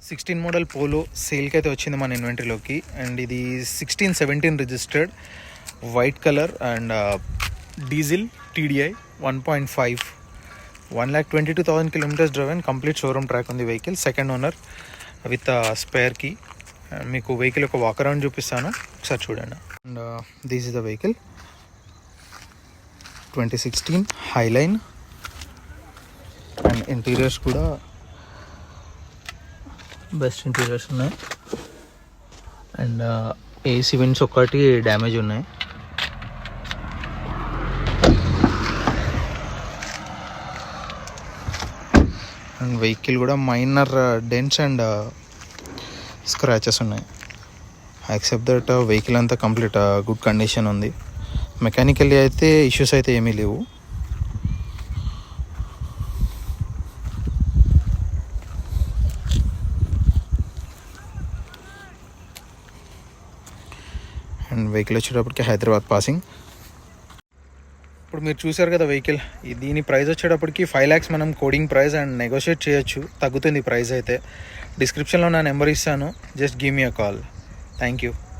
16 model polo సేల్కి అయితే వచ్చింది మన ఇన్వెంటరీలోకి. అండ్ ఇది 16-17 registered, white colour and diesel TDI 1.5, 1,22,000 kilometres driven. Complete showroom track ఉంది vehicle. Second owner with spare key. మీకు వెహికల్ ఒక వాక్ అరౌండ్ చూపిస్తాను, ఒకసారి చూడండి. And this is the vehicle 2016 highline. And interiors కూడా బెస్ట్ ఇంటీరియర్స్ ఉన్నాయి. And AC windows ఒకటి damage ఉన్నాయి. అండ్ వెహికల్ కూడా మైనర్ డెంట్స్ అండ్ స్క్రాచెస్ ఉన్నాయి. యాక్సెప్ట్ దట్ వెహికల్ అంతా కంప్లీట్ గుడ్ కండిషన్ ఉంది. మెకానికల్లీ అయితే ఇష్యూస్ అయితే ఏమీ లేవు. అండ్ వెహికల్ వచ్చేటప్పటికి హైదరాబాద్ పాసింగ్. ఇప్పుడు మీరు చూసారు కదా వెహికల్, దీని ప్రైస్ వచ్చేటప్పటికి 5 lakhs మనం కోడింగ్ ప్రైస్. అండ్ నెగోషియేట్ చేయొచ్చు, తగ్గుతుంది ప్రైస్ అయితే. డిస్క్రిప్షన్లో నా నెంబర్ ఇస్తాను, just give me a call. Thank you.